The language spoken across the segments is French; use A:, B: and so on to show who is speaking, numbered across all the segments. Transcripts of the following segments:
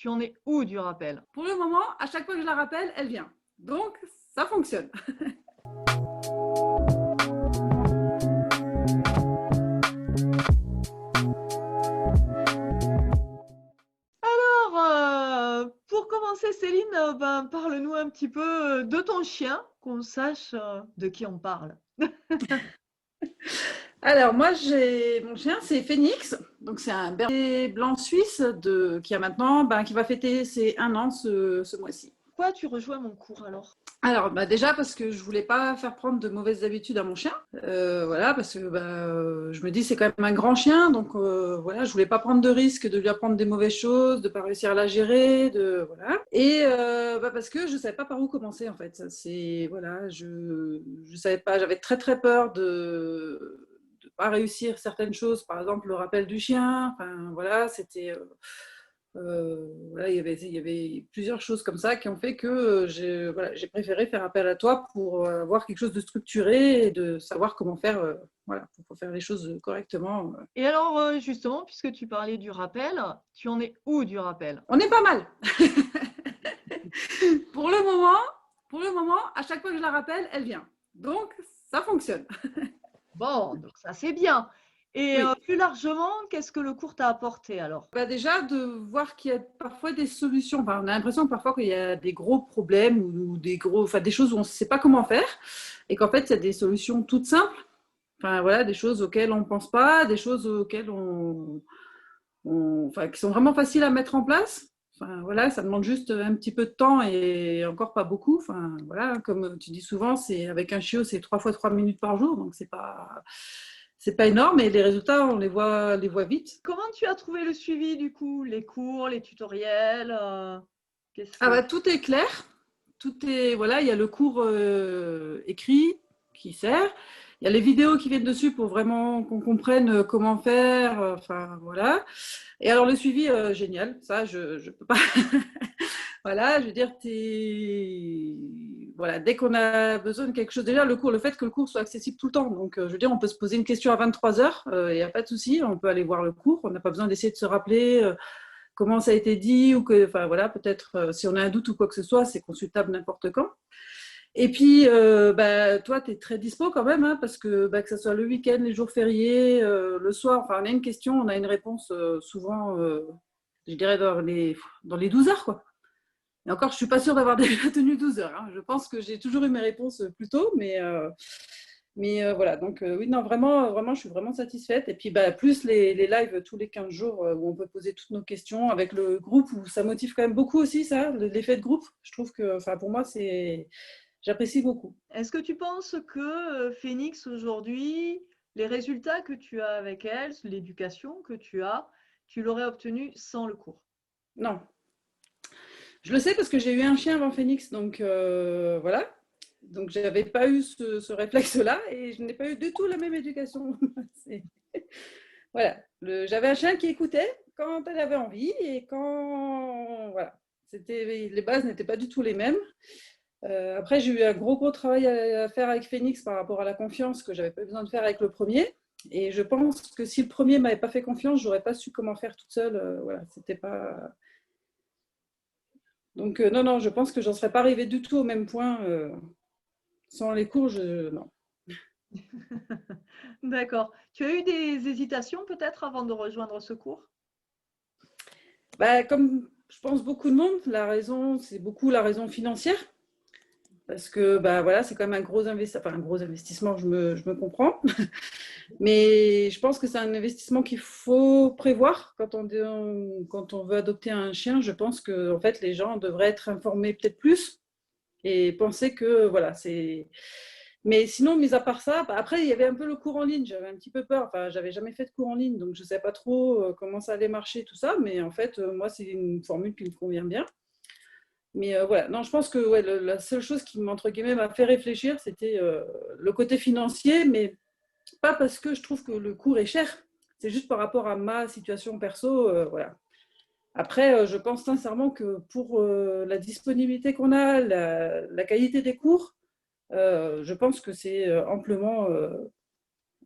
A: Tu en es où du rappel?
B: Pour le moment, à chaque fois que je la rappelle, elle vient. Donc, ça fonctionne.
A: Alors, pour commencer, Céline, parle-nous un petit peu de ton chien, qu'on sache de qui on parle.
B: Alors, moi, mon chien, c'est Phoenix. Donc, c'est un berger blanc suisse qui a maintenant, qui va fêter ses 1 an ce mois-ci.
A: Pourquoi tu rejoins mon cours alors?
B: Alors, déjà parce que je voulais pas faire prendre de mauvaises habitudes à mon chien. Voilà, parce que je me dis c'est quand même un grand chien, donc voilà, je voulais pas prendre de risque de lui apprendre des mauvaises choses, de pas réussir à la gérer, voilà. Et parce que je savais pas par où commencer en fait. C'est voilà, je savais pas, j'avais très très peur de pas réussir certaines choses, par exemple le rappel du chien. Enfin voilà, c'était voilà, il y avait plusieurs choses comme ça qui ont fait que j'ai préféré faire appel à toi pour avoir quelque chose de structuré et de savoir comment faire, voilà, pour faire les choses correctement.
A: Et alors, justement, puisque tu parlais du rappel, tu en es où du rappel?
B: On est pas mal. pour le moment, à chaque fois que je la rappelle, elle vient. Donc, ça fonctionne.
A: Bon, donc ça c'est bien. Et
B: Oui.
A: plus largement, qu'est-ce que le cours t'a apporté alors?
B: Déjà, de voir qu'il y a parfois des solutions. Enfin, on a l'impression parfois qu'il y a des gros problèmes ou des choses où on ne sait pas comment faire. Et qu'en fait, il y a des solutions toutes simples. Enfin, voilà, des choses auxquelles on ne pense pas, des choses auxquelles enfin, qui sont vraiment faciles à mettre en place. Enfin, voilà, ça demande juste un petit peu de temps et encore pas beaucoup. Enfin, voilà, comme tu dis souvent, avec un chiot, c'est 3 fois 3 minutes par jour, donc c'est pas énorme et les résultats, on les voit vite.
A: Comment tu as trouvé le suivi du coup? Les cours, les tutoriels qu'est-ce
B: Ah
A: que...
B: tout est clair, voilà, il y a le cours écrit qui sert, il y a les vidéos qui viennent dessus pour vraiment qu'on comprenne comment faire, enfin voilà. Et alors le suivi, génial, ça je peux pas. Voilà, je veux dire, voilà, dès qu'on a besoin de quelque chose, déjà le fait que le cours soit accessible tout le temps, donc je veux dire, on peut se poser une question à 23h, il n'y a pas de souci, on peut aller voir le cours, on n'a pas besoin d'essayer de se rappeler comment ça a été dit, ou que, enfin voilà, peut-être si on a un doute ou quoi que ce soit, c'est consultable n'importe quand. Et puis, toi, tu es très dispo quand même, hein, parce que ce soit le week-end, les jours fériés, le soir, enfin, on a une question, on a une réponse souvent, je dirais, dans les 12 heures, quoi. Et encore, je ne suis pas sûre d'avoir déjà tenu 12 heures. Hein. Je pense que j'ai toujours eu mes réponses plus tôt, mais voilà. Donc, oui, non, vraiment, vraiment, je suis vraiment satisfaite. Et puis, plus les lives tous les 15 jours où on peut poser toutes nos questions avec le groupe, où ça motive quand même beaucoup aussi, ça, l'effet de groupe. Je trouve que, enfin, pour moi, j'apprécie beaucoup.
A: Est-ce que tu penses que Phoenix aujourd'hui, les résultats que tu as avec elle, l'éducation que tu l'aurais obtenue sans le cours?
B: Non. Je le sais parce que j'ai eu un chien avant Phoenix, donc voilà. Donc, je n'avais pas eu ce réflexe-là et je n'ai pas eu du tout la même éducation. Voilà. J'avais un chien qui écoutait quand elle avait envie et quand. Voilà. Les bases n'étaient pas du tout les mêmes. Après, j'ai eu un gros travail à faire avec Phoenix par rapport à la confiance que j'avais pas besoin de faire avec le premier. Et je pense que si le premier m'avait pas fait confiance, j'aurais pas su comment faire toute seule. Voilà, c'était pas. Donc non, je pense que j'en serais pas arrivée du tout au même point sans les cours. Non.
A: D'accord. Tu as eu des hésitations peut-être avant de rejoindre ce cours?
B: Comme je pense beaucoup de monde, c'est beaucoup la raison financière. Parce que voilà, c'est quand même un gros investissement, je me comprends. Mais je pense que c'est un investissement qu'il faut prévoir quand on veut adopter un chien. Je pense que en fait, les gens devraient être informés peut-être plus et penser que voilà, c'est. Mais sinon, mis à part ça, après, il y avait un peu le cours en ligne. J'avais un petit peu peur. Enfin, j'avais jamais fait de cours en ligne, donc je ne sais pas trop comment ça allait marcher, tout ça. Mais en fait, moi, c'est une formule qui me convient bien. Mais voilà, non, je pense que ouais, la seule chose qui m'a fait réfléchir, c'était le côté financier, mais pas parce que je trouve que le cours est cher. C'est juste par rapport à ma situation perso, voilà. Après, je pense sincèrement que pour la disponibilité qu'on a, la qualité des cours, je pense que c'est amplement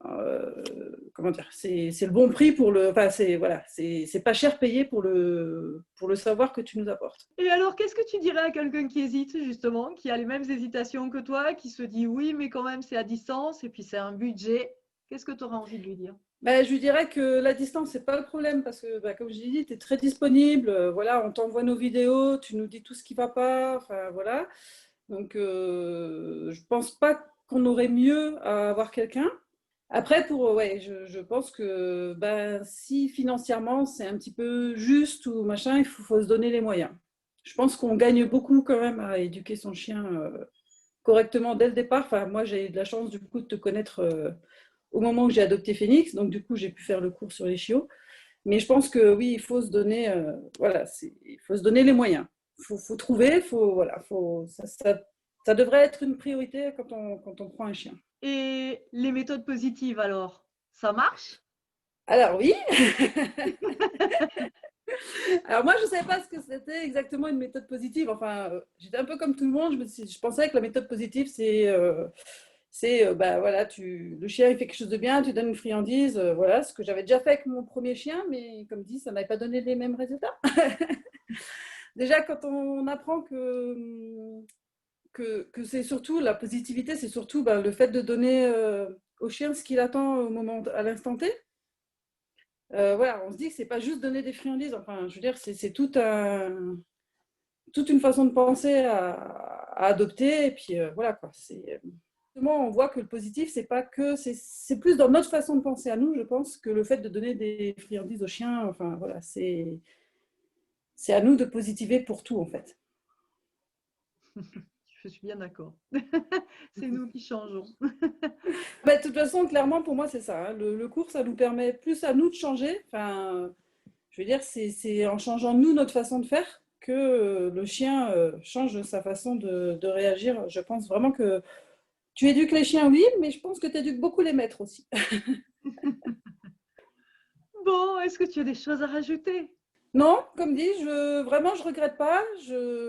B: comment dire, c'est le bon prix pour le. Enfin, voilà, c'est pas cher payé pour le savoir que tu nous apportes.
A: Et alors, qu'est-ce que tu dirais à quelqu'un qui hésite justement, qui a les mêmes hésitations que toi, qui se dit oui, mais quand même c'est à distance et puis c'est un budget. Qu'est-ce que tu auras envie de lui dire?
B: Ben, je lui dirais que la distance, c'est pas le problème parce que, ben, comme je l'ai dit, tu es très disponible. Voilà, on t'envoie nos vidéos, tu nous dis tout ce qui va pas. Enfin, voilà. Donc, je pense pas qu'on aurait mieux à avoir quelqu'un. Après, ouais, je pense que ben, si financièrement c'est un petit peu juste ou machin, il faut se donner les moyens. Je pense qu'on gagne beaucoup quand même à éduquer son chien correctement dès le départ. Enfin, moi, j'ai eu de la chance du coup de te connaître au moment où j'ai adopté Phoenix, donc du coup, j'ai pu faire le cours sur les chiots. Mais je pense que oui, il faut se donner, voilà, il faut se donner les moyens. Faut trouver, voilà, ça devrait être une priorité quand on prend un chien.
A: Et les méthodes positives alors, ça marche?
B: Alors oui, alors moi je ne savais pas ce que c'était exactement une méthode positive. Enfin, j'étais un peu comme tout le monde. Je pensais que la méthode positive c'est bah voilà, le chien il fait quelque chose de bien, tu donnes une friandise, voilà, ce que j'avais déjà fait avec mon premier chien, mais comme dit, ça n'avait pas donné les mêmes résultats. Déjà quand on apprend que c'est surtout la positivité, c'est surtout bah, le fait de donner au chien ce qu'il attend au moment, à l'instant T. Voilà, on se dit que c'est pas juste donner des friandises. Enfin, je veux dire, c'est toute une façon de penser à adopter. Et puis voilà quoi. On voit que le positif, c'est pas que c'est plus dans notre façon de penser à nous, je pense, que le fait de donner des friandises aux chiens. Enfin voilà, c'est à nous de positiver pour tout en fait.
A: Je suis bien d'accord. C'est nous qui changeons.
B: Mais de toute façon, clairement, pour moi, c'est ça. Hein. Le cours, ça nous permet plus à nous de changer. Enfin, je veux dire, c'est en changeant nous notre façon de faire que le chien change sa façon de réagir. Je pense vraiment que tu éduques les chiens, oui, mais je pense que tu éduques beaucoup les maîtres aussi.
A: Bon, est-ce que tu as des choses à rajouter?
B: Non, comme dit, vraiment, je regrette pas.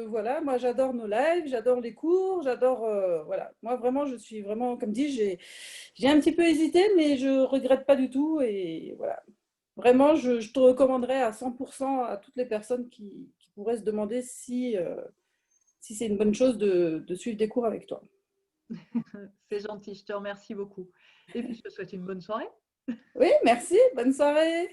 B: Voilà, moi, j'adore nos lives, j'adore les cours, j'adore, voilà. Moi, vraiment, je suis vraiment, comme dit, j'ai un petit peu hésité, mais je regrette pas du tout. Et voilà, vraiment, je te recommanderais à 100% à toutes les personnes qui pourraient se demander si c'est une bonne chose de suivre des cours avec toi.
A: C'est gentil, je te remercie beaucoup. Et puis, je te souhaite une bonne soirée.
B: Oui, merci, bonne soirée.